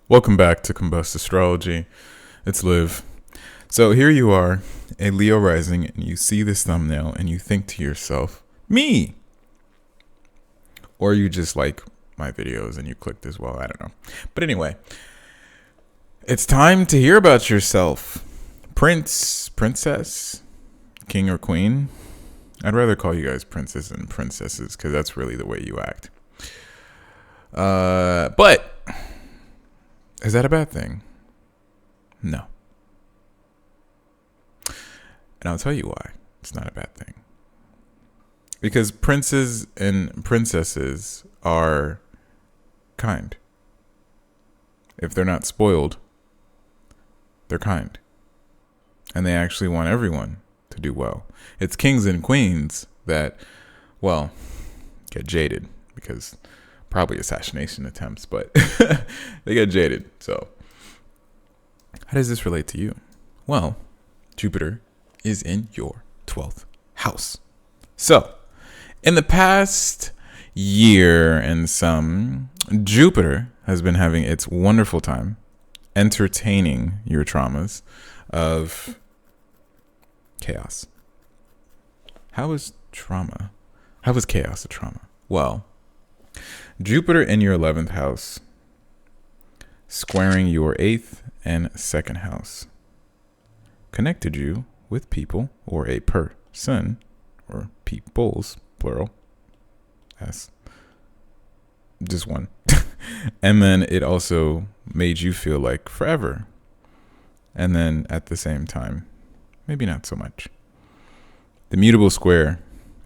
Welcome back to Combust Astrology. It's Liv. So here you are, a Leo rising, and you see this thumbnail and you think to yourself, me! Or you just like my videos and you clicked as well. I don't know. But anyway, it's time to hear about yourself. Prince, princess, king or queen. I'd rather call you guys princes and princesses because that's really the way you act. But is that a bad thing? No. And I'll tell you why it's not a bad thing. Because princes and princesses are kind. If they're not spoiled, they're kind. And they actually want everyone to do well. It's kings and queens that, well, get jaded because probably assassination attempts, but they get jaded. So how does this relate to you? Well, Jupiter is in your 12th house. So in the past year and some, Jupiter has been having its wonderful time entertaining your traumas of chaos. How is trauma? How is chaos a trauma? Well, Jupiter in your 11th house, squaring your 8th and 2nd house, connected you with people or a person, or peoples, plural, S, just one. And then it also made you feel like forever. And then at the same time, maybe not so much. The mutable square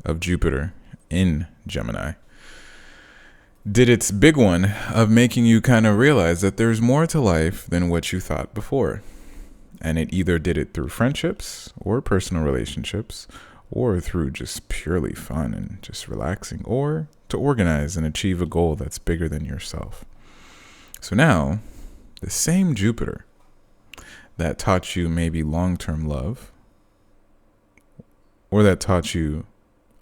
of Jupiter in Gemini did its big one of making you kind of realize that there's more to life than what you thought before. And it either did it through friendships or personal relationships or through just purely fun and just relaxing or to organize and achieve a goal that's bigger than yourself. So now, the same Jupiter that taught you maybe long-term love or that taught you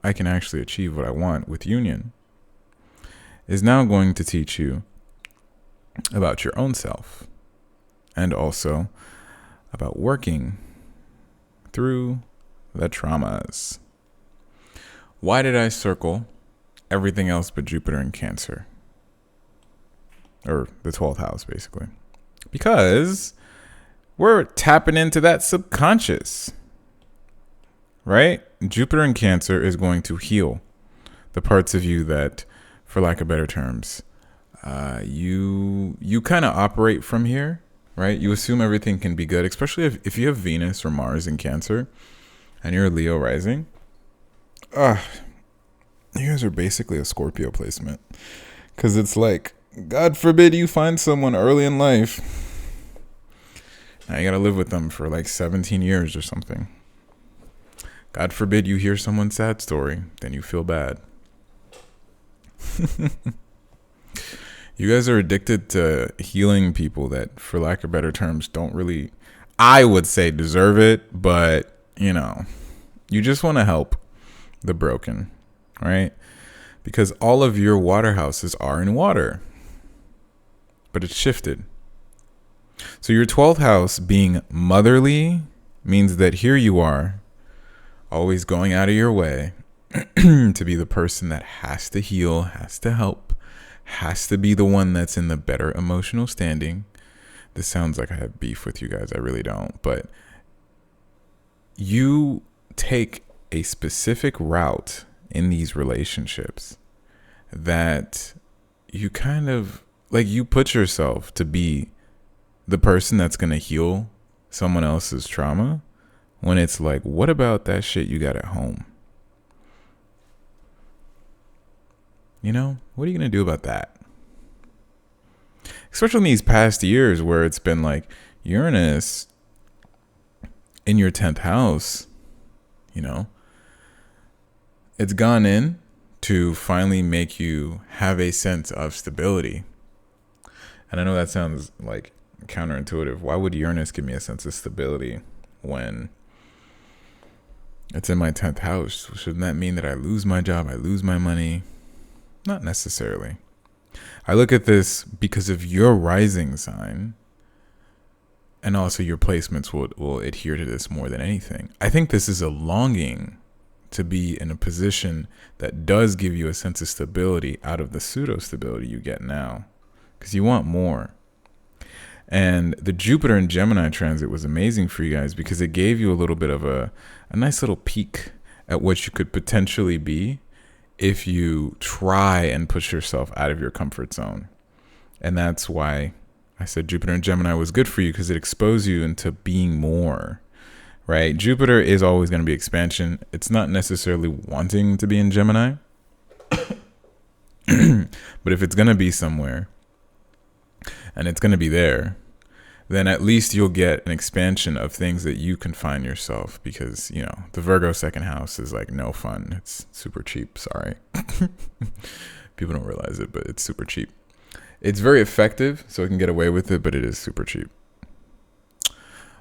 I can actually achieve what I want with union is now going to teach you about your own self and also about working through the traumas. Why did I circle everything else but Jupiter in Cancer? Or the 12th house, basically. Because we're tapping into that subconscious, right? Jupiter in Cancer is going to heal the parts of you that, for lack of better terms, you kind of operate from here, right? You assume everything can be good, especially if you have Venus or Mars in Cancer and you're a Leo rising. You guys are basically a Scorpio placement because it's like, God forbid you find someone early in life. Now you got to live with them for like 17 years or something. God forbid you hear someone's sad story, then you feel bad. You guys are addicted to healing people that, for lack of better terms, don't really, I would say, deserve it. But, you just want to help the broken, right? Because all of your water houses are in water. But it's shifted. So your 12th house being motherly means that here you are, always going out of your way to be the person that has to heal, has to help, has to be the one that's in the better emotional standing. This sounds like I have beef with you guys. I really don't. But you take a specific route in these relationships that you kind of, like, you put yourself to be the person that's going to heal someone else's trauma when it's like, what about that shit you got at home? What are you going to do about that? Especially in these past years where it's been like Uranus in your 10th house, it's gone in to finally make you have a sense of stability. And I know that sounds like counterintuitive. Why would Uranus give me a sense of stability when it's in my 10th house? Shouldn't that mean that I lose my job? I lose my money? Not necessarily. I look at this because of your rising sign, and also your placements will adhere to this more than anything. I think this is a longing to be in a position that does give you a sense of stability out of the pseudo stability you get now, because you want more. And the Jupiter and Gemini transit was amazing for you guys because it gave you a little bit of a nice little peek at what you could potentially be if you try and push yourself out of your comfort zone. And that's why I said Jupiter and Gemini was good for you, because it exposed you into being more, right? Jupiter is always going to be expansion. It's not necessarily wanting to be in Gemini, but if it's going to be somewhere and it's going to be there, then at least you'll get an expansion of things that you can find yourself, because, you know, the Virgo second house is like no fun. It's super cheap. Sorry. People don't realize it, but it's super cheap. It's very effective, so it can get away with it, but it is super cheap.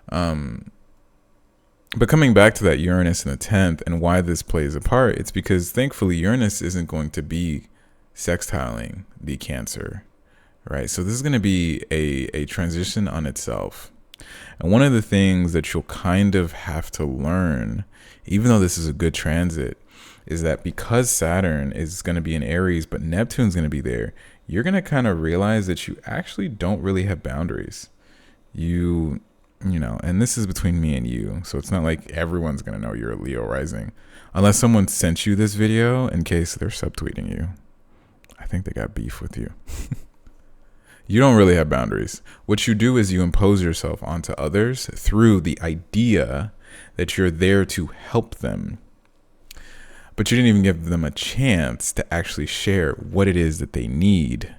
But coming back to that Uranus in the 10th and why this plays a part, it's because thankfully Uranus isn't going to be sextiling the Cancer, right? So this is going to be a transition on itself. And one of the things that you'll kind of have to learn, even though this is a good transit, is that because Saturn is going to be in Aries, but Neptune's going to be there, you're going to kind of realize that you actually don't really have boundaries. You know, and this is between me and you, so it's not like everyone's going to know you're a Leo rising, unless someone sent you this video in case they're subtweeting you. I think they got beef with you. You don't really have boundaries. What you do is you impose yourself onto others through the idea that you're there to help them. But you didn't even give them a chance to actually share what it is that they need.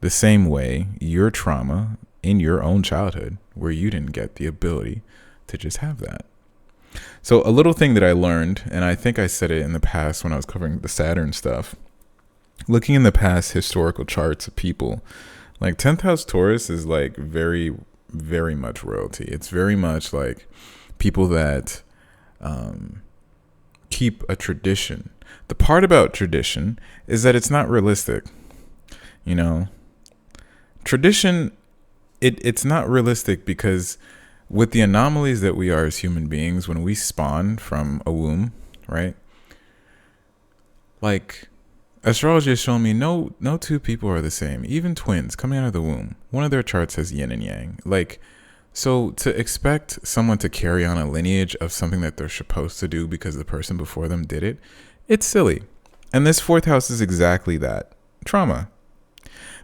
The same way your trauma in your own childhood, where you didn't get the ability to just have that. So a little thing that I learned, and I think I said it in the past when I was covering the Saturn stuff, looking in the past historical charts of people, like 10th house Taurus is like very, very much royalty. It's very much like people that keep a tradition. The part about tradition is that it's not realistic. You know, tradition, it's not realistic because with the anomalies that we are as human beings, when we spawn from a womb, right? Like, astrology has shown me no two people are the same. Even twins coming out of the womb, one of their charts has yin and yang. Like, so to expect someone to carry on a lineage of something that they're supposed to do because the person before them did it, it's silly. And this 4th house is exactly that. Trauma.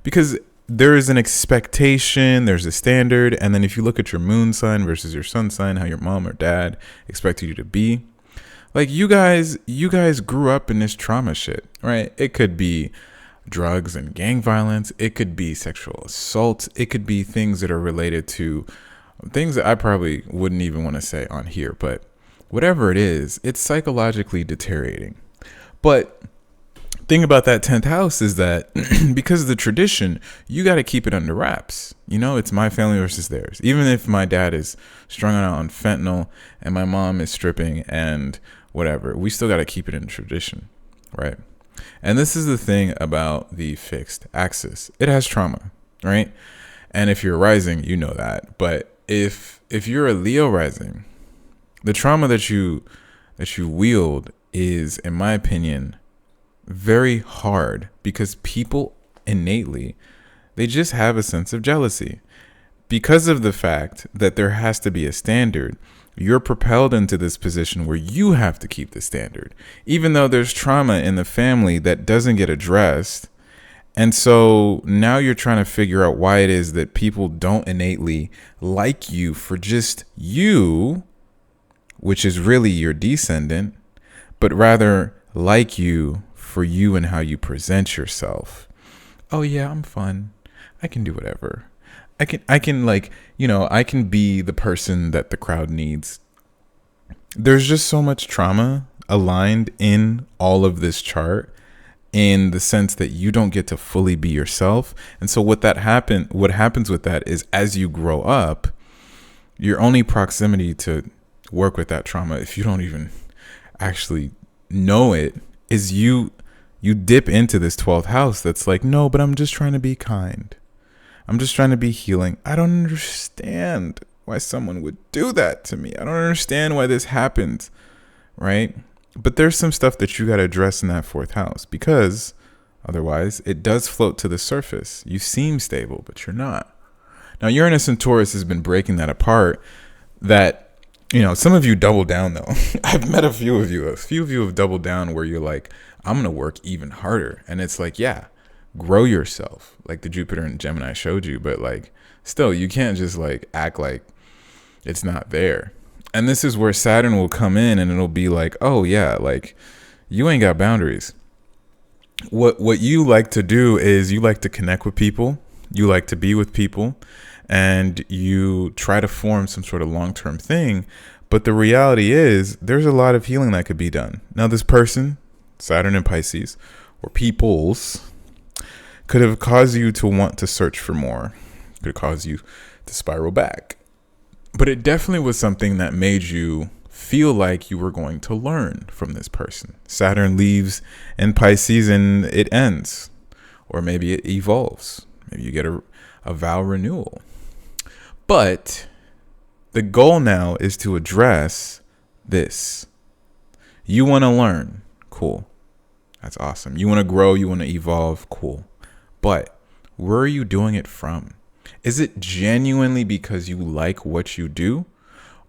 Because there is an expectation, there's a standard, and then if you look at your moon sign versus your sun sign, how your mom or dad expected you to be, like you guys grew up in this trauma shit, right? It could be drugs and gang violence. It could be sexual assault. It could be things that are related to things that I probably wouldn't even want to say on here, but whatever it is, it's psychologically deteriorating. But thing about that 10th house is that because of the tradition, you got to keep it under wraps. You know, it's my family versus theirs. Even if my dad is strung out on fentanyl and my mom is stripping and whatever, we still got to keep it in tradition, right? And this is the thing about the fixed axis. It has trauma, right? And if you're rising, you know that. But if you're a Leo rising, the trauma that you wield is, in my opinion, very hard because people innately, they just have a sense of jealousy. Because of the fact that there has to be a standard, you're propelled into this position where you have to keep the standard, even though there's trauma in the family that doesn't get addressed. And so now you're trying to figure out why it is that people don't innately like you for just you, which is really your descendant, but rather like you for you and how you present yourself. Oh yeah, I'm fun. I can do whatever. I can like, you know, I can be the person that the crowd needs. There's just so much trauma aligned in all of this chart, in the sense that you don't get to fully be yourself. And so what happens with that is, as you grow up, your only proximity to work with that trauma, if you don't even actually know it, is you you dip into this 12th house that's like, no, but I'm just trying to be kind. I'm just trying to be healing. I don't understand why someone would do that to me. I don't understand why this happens, right? But there's some stuff that you got to address in that 4th house, because otherwise it does float to the surface. You seem stable, but you're not. Now, Uranus and Taurus has been breaking that apart. That, some of you double down, though. I've met a few of you. A few of you have doubled down where you're like, I'm going to work even harder. And it's like, yeah, grow yourself, like the Jupiter and Gemini showed you. But like, still, you can't just like act like it's not there. And this is where Saturn will come in, and it'll be like, oh yeah, like you ain't got boundaries. What you like to do is you like to connect with people, you like to be with people, and you try to form some sort of long-term thing. But the reality is there's a lot of healing that could be done. Now, this person, Saturn in Pisces, or peoples, could have caused you to want to search for more, could have caused you to spiral back. But it definitely was something that made you feel like you were going to learn from this person. Saturn leaves in Pisces and it ends, or maybe it evolves. Maybe you get a vow renewal. But the goal now is to address this. You want to learn. Cool. That's awesome. You want to grow. You want to evolve. Cool. But where are you doing it from? Is it genuinely because you like what you do?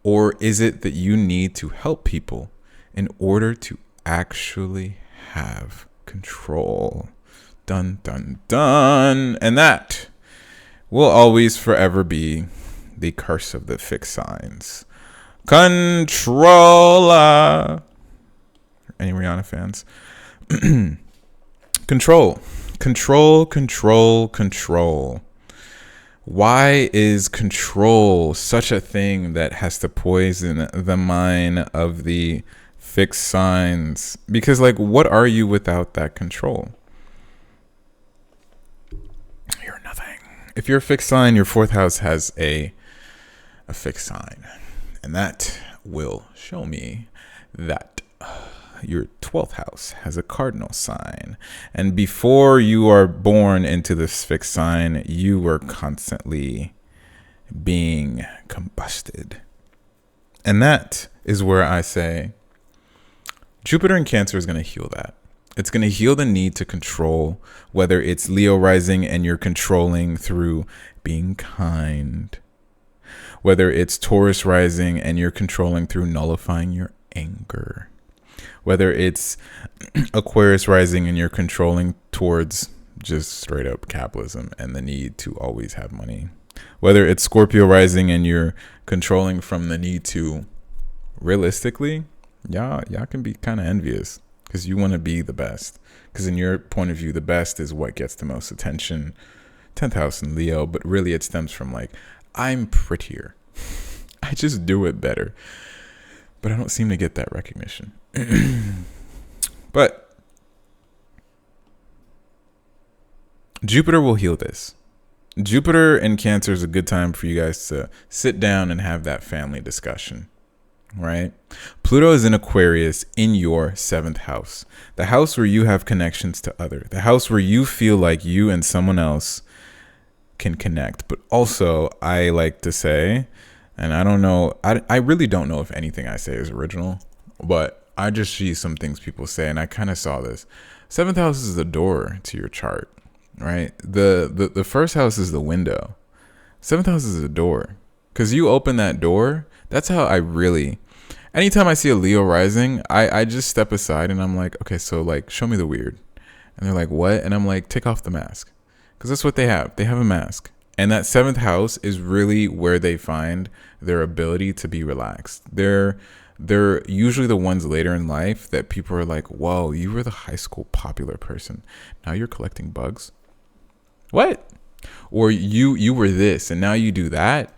Or is it that you need to help people in order to actually have control? Dun, dun, dun. And that will always forever be the curse of the fixed signs. Controller. Any Rihanna fans? Control. Control, control, control. Why is control such a thing that has to poison the mind of the fixed signs? Because, like, what are you without that control? You're nothing. If you're a fixed sign, your 4th house has a fixed sign. And that will show me that your 12th house has a cardinal sign. And before you are born into this fixed sign, you were constantly being combusted. And that is where I say Jupiter in Cancer is going to heal that. It's going to heal the need to control, whether it's Leo rising and you're controlling through being kind, whether it's Taurus rising and you're controlling through nullifying your anger, whether it's Aquarius rising and you're controlling towards just straight up capitalism and the need to always have money, whether it's Scorpio rising and you're controlling from the need to, realistically, y'all can be kind of envious because you want to be the best. Because in your point of view, the best is what gets the most attention. 10th house in Leo, but really it stems from like, I'm prettier. I just do it better. But I don't seem to get that recognition. But Jupiter will heal this. Jupiter in Cancer is a good time for you guys to sit down and have that family discussion, right? Pluto is in Aquarius in your 7th house, the house where you have connections to other, the house where you feel like you and someone else can connect. But also, I like to say, and I don't know, I really don't know if anything I say is original, but I just see some things people say, and I kind of saw this. 7th house is the door to your chart, right? The 1st house is the window. 7th house is the door. Because you open that door, that's how I really, anytime I see a Leo rising, I just step aside and I'm like, okay, so like, show me the weird. And they're like, what? And I'm like, take off the mask. Because that's what they have. They have a mask. And that 7th house is really where they find their ability to be relaxed. They're usually the ones later in life that people are like, whoa, you were the high school popular person. Now you're collecting bugs. What? Or you were this and now you do that.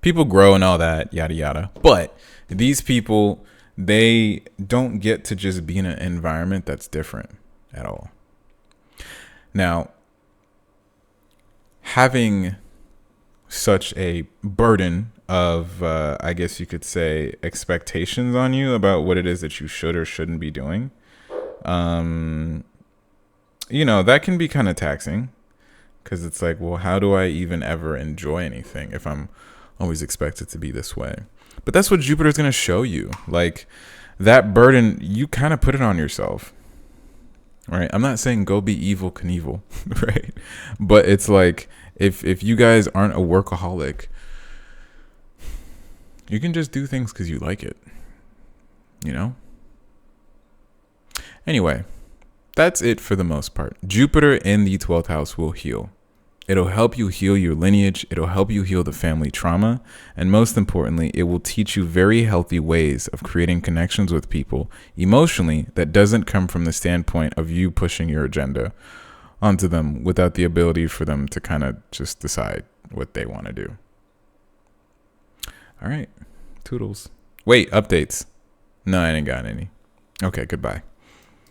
People grow and all that, yada, yada. But these people, they don't get to just be in an environment that's different at all. Now, having such a burden of, I guess you could say, expectations on you about what it is that you should or shouldn't be doing, that can be kind of taxing because it's like, well, how do I even ever enjoy anything if I'm always expected to be this way? But that's what Jupiter's going to show you. Like that burden, you kind of put it on yourself. Right? I'm not saying go be evil Knievel, right? But it's like if you guys aren't a workaholic, you can just do things because you like it. Anyway, that's it for the most part. Jupiter in the 12th house will heal. It'll help you heal your lineage. It'll help you heal the family trauma. And most importantly, it will teach you very healthy ways of creating connections with people emotionally that doesn't come from the standpoint of you pushing your agenda onto them without the ability for them to kind of just decide what they want to do. All right. Toodles. Wait, updates. No, I ain't got any. Okay, goodbye.